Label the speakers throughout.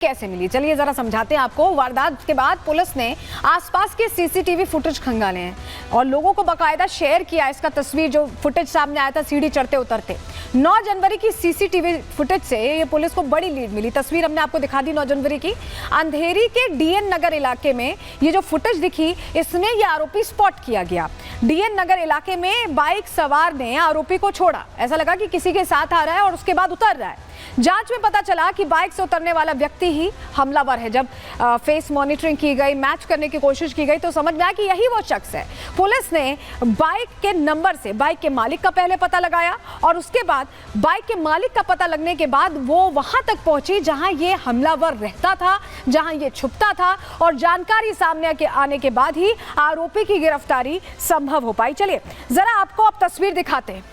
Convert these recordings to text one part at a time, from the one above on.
Speaker 1: कैसे मिली, चलिए जरा समझाते हैं आपको। वारदात के बाद पुलिस ने आसपास के सीसीटीवी फुटेज खंगाले हैं और लोगों को बकायदा शेयर किया इसका तस्वीर, जो फुटेज सामने आया था सीढ़ी चढ़ते उतरते। 9 जनवरी की सीसीटीवी फुटेज से ये पुलिस को बड़ी लीड मिली। तस्वीर हमने आपको दिखा दी 9 जनवरी की। अंधेरी के डीएन नगर इलाके में ये जो फुटेज दिखी, इसमें ये आरोपी स्पॉट किया गया। डीएन नगर इलाके में बाइक सवार ने आरोपी को छोड़ा, ऐसा लगा कि किसी के साथ आ रहा है और उसके बाद उतर रहा है। जांच में पता चला कि बाइक से उतरने वाला व्यक्ति ही हमलावर है। जब फेस मॉनिटरिंग की गई, मैच करने की कोशिश की गई तो समझ में आया कि यही वो शख्स है। पुलिस ने बाइक के नंबर से बाइक के मालिक का पहले पता लगाया और उसके बाद बाइक के मालिक का पता लगने के बाद वो वहां तक पहुंची जहां ये हमलावर रहता था, जहां ये छुपता था, और जानकारी सामने आने के बाद ही आरोपी की गिरफ्तारी संभव हो पाई। चलिए जरा आपको अब तस्वीर दिखाते हैं।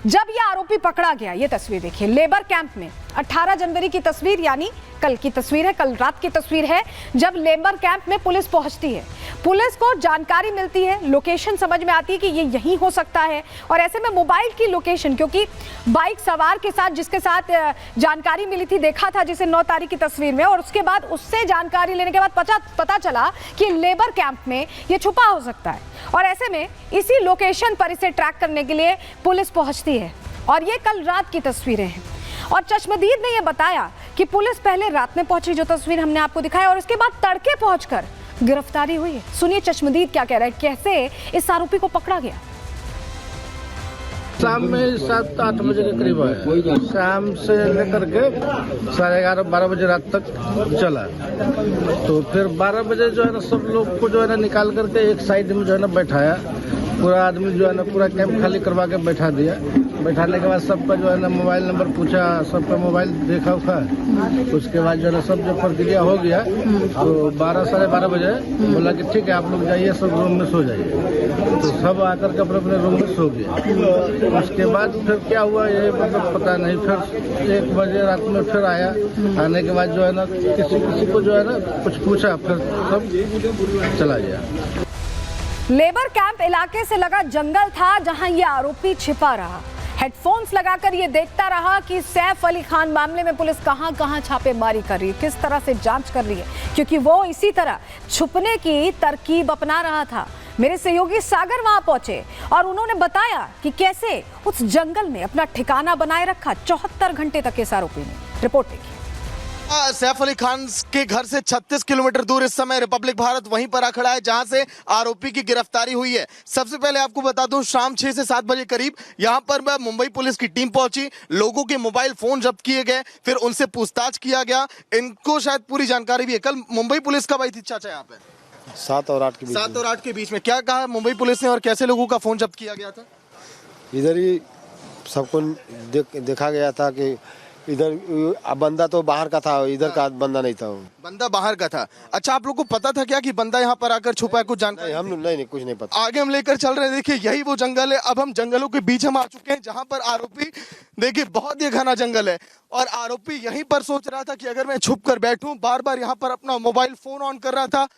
Speaker 1: जब ये आरोपी पकड़ा गया, ये तस्वीर देखिए, लेबर कैंप में 18 जनवरी की तस्वीर, यानी कल की तस्वीर है, कल रात की तस्वीर है, जब लेबर कैंप में पुलिस पहुंचती है। पुलिस को जानकारी मिलती है, लोकेशन समझ में आती है कि ये यहीं हो सकता है, और ऐसे में मोबाइल की लोकेशन, क्योंकि बाइक सवार के साथ जिसके साथ जानकारी मिली थी, देखा था जिसे 9 तारीख की तस्वीर में, और उसके बाद उससे जानकारी लेने के बाद पता चला कि लेबर कैंप में ये छुपा हो सकता है, और ऐसे में इसी लोकेशन पर इसे ट्रैक करने के लिए पुलिस पहुंचती है। और ये कल रात की तस्वीरें हैं। और चश्मदीद ने यह बताया कि पुलिस पहले रात में पहुंची, जो तस्वीर हमने आपको दिखाया, और उसके बाद तड़के पहुंचकर गिरफ्तारी हुई है। सुनिए चश्मदीद क्या कह रहा है, कैसे इस आरोपी को पकड़ा गया।
Speaker 2: शाम में 7-8 बजे के करीब आया। शाम से लेकर के 11:30-12 बजे रात तक चला। तो फिर 12 बजे जो है ना, सब लोग को जो है ना निकाल करके एक साइड में जो है ना बैठाया। पूरा आदमी जो है ना पूरा कैंप खाली करवा के बैठा दिया। बैठाने के बाद सबका जो है ना मोबाइल नंबर पूछा, सबका मोबाइल देखा उखा। उसके बाद जो है ना सब जो प्रक्रिया हो गया, तो 12-12:30 बजे बोला कि ठीक है आप लोग जाइए, सब रूम में सो जाइए। तो सब आकर के अपने रूम में सो गए। उसके बाद फिर क्या हुआ ये मतलब पता नहीं। फिर 1 बजे रात में फिर आया। आने के बाद जो है ना किसी को जो है ना कुछ पूछा, फिर सब चला गया।
Speaker 1: लेबर कैंप इलाके से लगा जंगल था जहां ये आरोपी छिपा रहा। हेडफोन्स लगाकर ये देखता रहा कि सैफ अली खान मामले में पुलिस कहां-कहां छापेमारी कर रही है, किस तरह से जांच कर रही है, क्योंकि वो इसी तरह छुपने की तरकीब अपना रहा था। मेरे सहयोगी सागर वहां पहुंचे और उन्होंने बताया कि कैसे उस जंगल में अपना ठिकाना बनाए रखा 74 घंटे तक इस आरोपी ने। रिपोर्ट देखिए।
Speaker 3: सैफ अली खान के घर से 36 किलोमीटर दूर इस समय रिपब्लिक भारत वहीं पर आ खड़ा है जहां से आरोपी की गिरफ्तारी हुई है। सबसे पहले आपको बता दूं, शाम 6 से 7 बजे करीब यहां पर मुंबई पुलिस की टीम पहुंची। लोगों के मोबाइल फोन जब्त किए गए, फिर उनसे पूछताछ किया गया। इनको शायद पूरी जानकारी भी है। कल मुंबई पुलिस कब आई थी चाचा यहाँ पे?
Speaker 4: 7 और 8 के बीच।
Speaker 3: 7 और 8 के बीच में क्या कहा मुंबई पुलिस ने और कैसे लोगों का फोन जब्त किया गया था?
Speaker 4: इधर ही सबको देखा गया था कि इधर बंदा तो बाहर का था, इधर का बंदा नहीं था।
Speaker 3: बंदा बाहर का था। अच्छा, आप लोग को पता था क्या कि बंदा यहाँ पर आकर छुपा है? कुछ जानकारी?
Speaker 4: हम नहीं कुछ नहीं पता।
Speaker 3: आगे हम लेकर चल रहे हैं। देखिए यही वो जंगल है। अब हम जंगलों के बीच हम आ चुके हैं जहां पर आरोपी, देखिए बहुत ही घना जंगल है, और आरोपी यहीं पर सोच रहा था कि अगर मैं छुप कर बैठूं। बार बार यहाँ पर अपना मोबाइल फोन ऑन कर रहा था।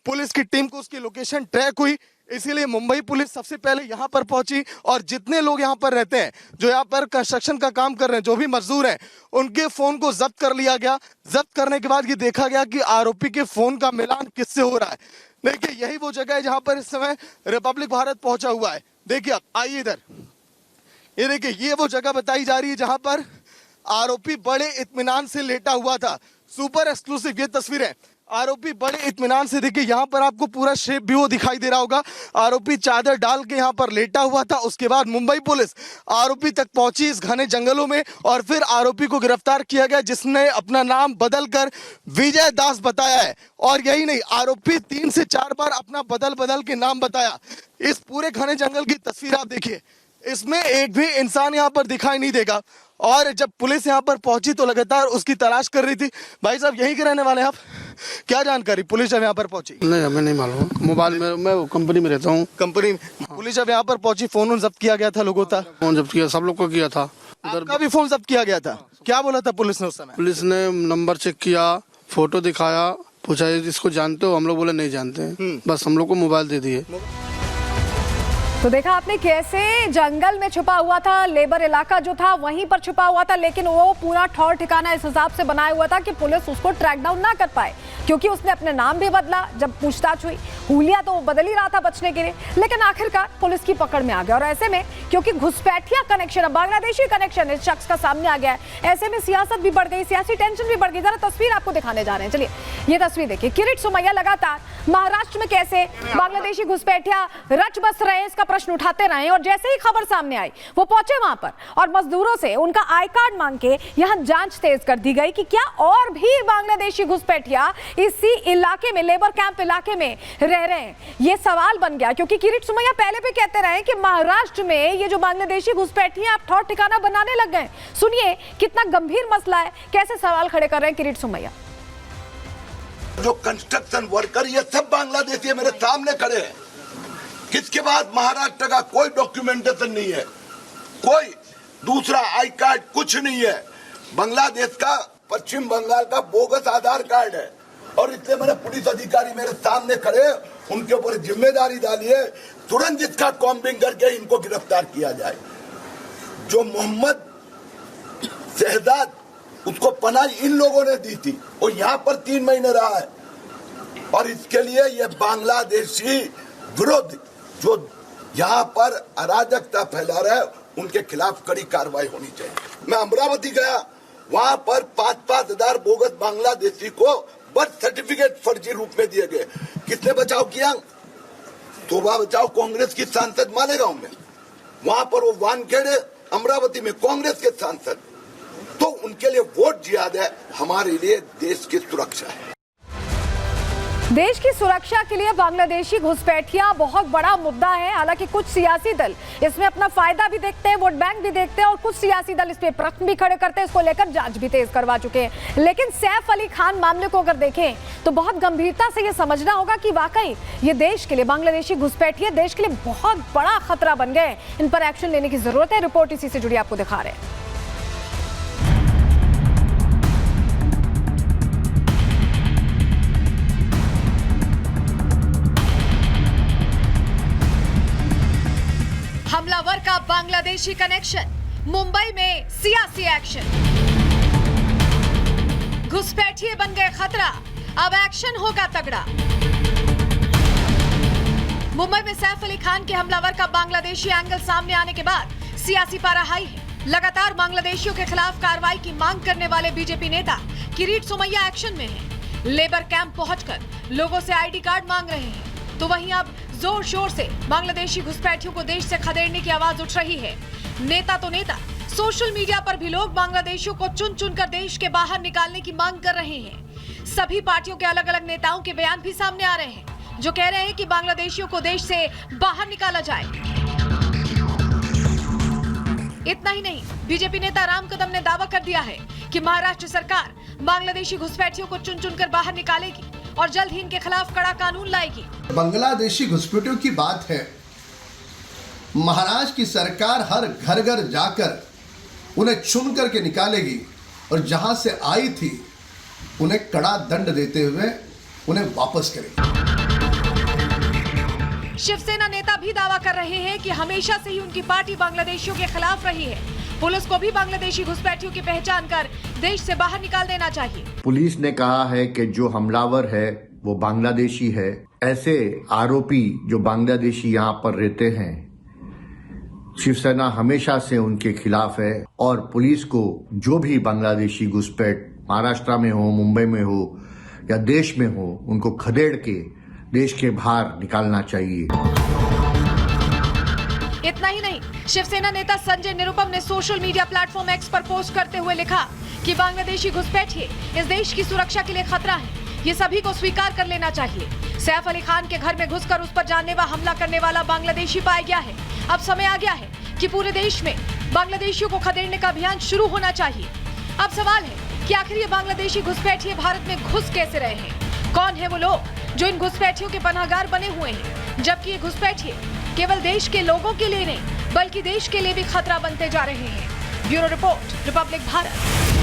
Speaker 3: पुलिस की टीम को उसकी लोकेशन ट्रैक हुई, इसीलिए मुंबई पुलिस सबसे पहले यहाँ पर पहुंची। और जितने लोग यहाँ पर रहते हैं, जो यहाँ पर कंस्ट्रक्शन का काम कर रहे हैं, जो भी मजदूर हैं, उनके फोन को जब्त कर लिया गया। जब्त करने के बाद ये देखा गया कि आरोपी के फोन का मिलान किससे हो रहा है। देखिए यही वो जगह है जहां पर इस समय रिपब्लिक भारत पहुंचा हुआ है। देखिए, आप आइए इधर। ये देखिए, ये वो जगह बताई जा रही है जहां पर आरोपी बड़े इत्मीनान से लेटा हुआ था। सुपर एक्सक्लूसिव ये तस्वीरें। आरोपी बड़े इत्मीनान से, देखिए यहाँ पर आपको पूरा शेप भी वो दिखाई दे रहा होगा। आरोपी चादर डाल के यहाँ पर लेटा हुआ था। उसके बाद मुंबई पुलिस आरोपी तक पहुंची इस घने जंगलों में, और फिर आरोपी को गिरफ्तार किया गया, जिसने अपना नाम बदलकर विजय दास बताया है। और यही नहीं, आरोपी 3 से 4 बार अपना बदल के नाम बताया। इस पूरे घने जंगल की तस्वीर आप देखिए, इसमें एक भी इंसान यहाँ पर दिखाई नहीं देगा। और जब पुलिस यहाँ पर पहुंची तो लगातार उसकी तलाश कर रही थी। भाई साहब यहीं के रहने वाले हैं आप? क्या जानकारी पुलिस जब यहाँ पर पहुंची?
Speaker 2: नहीं, हमें नहीं मालूम। मोबाइल में मैं कंपनी में रहता हूँ।
Speaker 3: कंपनी में पुलिस जब यहाँ पर पहुंची, फोन जब्त किया गया था लोगों का?
Speaker 2: फोन जब्त किया, सब लोग को किया था।
Speaker 3: आपका भी फोन जब्त किया गया था? क्या बोला था पुलिस ने उस समय?
Speaker 2: पुलिस ने नंबर चेक किया, फोटो दिखाया, पूछा इसको जानते हो? हम लोग बोले नहीं जानते। बस हम लोग को मोबाइल दे दिए।
Speaker 1: तो देखा आपने कैसे जंगल में छुपा हुआ था, लेबर इलाका जो था वहीं पर छुपा हुआ था, लेकिन वो पूरा ठौर ठिकाना इस हिसाब से बनाया हुआ था कि पुलिस उसको ट्रैक डाउन ना कर पाए, क्योंकि उसने अपने नाम भी बदला। जब पूछताछ हुई, हुलिया तो बदल ही रहा था बचने के लिए, लेकिन आखिरकार पुलिस की पकड़ में आ गया। और ऐसे में क्योंकि घुसपैठिया कनेक्शन, बांग्लादेशी कनेक्शन इस शख्स का सामने आ गया है, ऐसे में सियासत भी बढ़ गई, सियासी टेंशन भी बढ़ गई। जरा तस्वीर आपको दिखाने जा रहे हैं, चलिए ये तस्वीर देखिए। किरीट सोमैया लगातार महाराष्ट्र में कैसे बांग्लादेशी घुसपैठिया रच बस रहे इसका प्रश्न उठाते रहे, और जैसे ही खबर सामने आई वो पहुंचे वहां पर और मजदूरों से उनका आई कार्ड मांग के यहां जांच तेज कर दी गई कि क्या और भी बांग्लादेशी घुसपैठिया इसी इलाके में, लेबर कैंप इलाके में रह रहे हैं। ये सवाल बन गया, क्योंकि किरीट सोमैया पहले भी कहते रहे कि महाराष्ट्र में ये जो बांग्लादेशी घुसपैठिया आप ठौर ठिकाना बनाने लग गए। सुनिए कितना गंभीर मसला है, कैसे सवाल खड़े कर रहे हैं किरीट सोमैया।
Speaker 5: जो कंस्ट्रक्शन वर्कर ये सब बांग्लादेशी मेरे सामने खड़े हैं। किसके बाद महाराष्ट्र का कोई डॉक्यूमेंटेशन नहीं है, कोई दूसरा आई कार्ड कुछ नहीं है। बांग्लादेश का, पश्चिम बंगाल का बोगस आधार कार्ड है, और इसलिए मेरे पुलिस अधिकारी मेरे सामने खड़े, उनके ऊपर जिम्मेदारी डालिए, तुरंत इसका कॉम्बिंग करके इनको गिरफ्तार किया जाए। जो मोहम्मद शहजाद, उसको पनाह इन लोगों ने दी थी, वो यहाँ पर 3 महीने रहा है, और इसके लिए ये बांग्लादेशी विरोध जो यहाँ पर अराजकता फैला रहे हैं, उनके खिलाफ कड़ी कार्रवाई होनी चाहिए। मैं अमरावती गया, वहाँ पर 5-5 हजार बोगस बांग्लादेशी को बर्थ सर्टिफिकेट फर्जी रूप में दिए गए। किसने बचाव किया? शोभा बचाओ कांग्रेस की सांसद मालेगांव में, वहाँ पर वो वानखेड़े अमरावती में कांग्रेस के सांसद। तो उनके लिए वोट जिहाद है, हमारे लिए देश की सुरक्षा है।
Speaker 1: देश की सुरक्षा के लिए बांग्लादेशी घुसपैठिया बहुत बड़ा मुद्दा है। हालांकि कुछ सियासी दल इसमें अपना फायदा भी देखते हैं, वोट बैंक भी देखते हैं, और कुछ सियासी दल इस पे प्रश्न भी खड़े करते हैं, इसको लेकर जांच भी तेज करवा चुके हैं। लेकिन सैफ अली खान मामले को अगर देखें तो बहुत गंभीरता से यह समझना होगा कि वाकई ये देश के लिए, बांग्लादेशी घुसपैठिया देश के लिए बहुत बड़ा खतरा बन गए। इन पर एक्शन लेने की जरूरत है। रिपोर्ट इसी से जुड़ी आपको दिखा रहे हैं। हमलावर का बांग्लादेशी कनेक्शन, मुंबई में सियासी एक्शन। घुसपैठिए बन गए खतरा, अब एक्शन होगा तगड़ा। मुंबई में सैफ अली खान के हमलावर का बांग्लादेशी एंगल सामने आने के बाद सियासी पारा हाई है। लगातार बांग्लादेशियों के खिलाफ कार्रवाई की मांग करने वाले बीजेपी नेता किरीट सोमैया एक्शन में हैं। लेबर कैंप पहुंचकर लोगों से आईडी कार्ड मांग रहे हैं। तो वहीं अब जोर शोर से बांग्लादेशी घुसपैठियों को देश से खदेड़ने की आवाज उठ रही है। नेता तो नेता, सोशल मीडिया पर भी लोग बांग्लादेशियों को चुन चुन कर देश के बाहर निकालने की मांग कर रहे हैं। सभी पार्टियों के अलग अलग नेताओं के बयान भी सामने आ रहे हैं, जो कह रहे हैं कि बांग्लादेशियों को देश से बाहर निकाला जाए। इतना ही नहीं, बीजेपी नेता राम कदम ने दावा कर दिया है कि महाराष्ट्र सरकार बांग्लादेशी घुसपैठियों को चुन चुन कर बाहर निकालेगी और जल्द ही इनके खिलाफ कड़ा कानून लाएगी।
Speaker 6: बांग्लादेशी घुसपैठियों की बात है, महाराष्ट्र की सरकार हर घर घर जाकर उन्हें चुन करके निकालेगी, और जहां से आई थी उन्हें कड़ा दंड देते हुए उन्हें वापस करेगी।
Speaker 1: शिवसेना नेता भी दावा कर रहे हैं कि हमेशा से ही उनकी पार्टी बांग्लादेशियों के खिलाफ रही है। पुलिस को भी बांग्लादेशी घुसपैठियों की पहचान कर देश से बाहर निकाल देना चाहिए।
Speaker 7: पुलिस ने कहा है कि जो हमलावर है वो बांग्लादेशी है। ऐसे आरोपी जो बांग्लादेशी यहाँ पर रहते हैं, शिवसेना हमेशा से उनके खिलाफ है, और पुलिस को जो भी बांग्लादेशी घुसपैठ महाराष्ट्र में हो, मुंबई में हो या देश में हो, उनको खदेड़ के देश के बाहर निकालना चाहिए।
Speaker 1: इतना ही नहीं, शिवसेना नेता संजय निरुपम ने सोशल मीडिया प्लेटफॉर्म एक्स पर पोस्ट करते हुए लिखा कि बांग्लादेशी घुसपैठिए इस देश की सुरक्षा के लिए खतरा है, ये सभी को स्वीकार कर लेना चाहिए। सैफ अली खान के घर में घुसकर उस पर जानलेवा हमला करने वाला बांग्लादेशी पाया गया है। अब समय आ गया है कि पूरे देश में बांग्लादेशियों को खदेड़ने का अभियान शुरू होना चाहिए। अब सवाल है कि आखिर ये बांग्लादेशी घुसपैठिए भारत में घुस कैसे रहे हैं? कौन है वो लोग जो इन घुसपैठियों के पनाहगार बने हुए हैं, जबकि ये घुसपैठिए केवल देश के लोगों के लिए नहीं बल्कि देश के लिए भी खतरा बनते जा रहे हैं। Bureau report, Republic Bharat.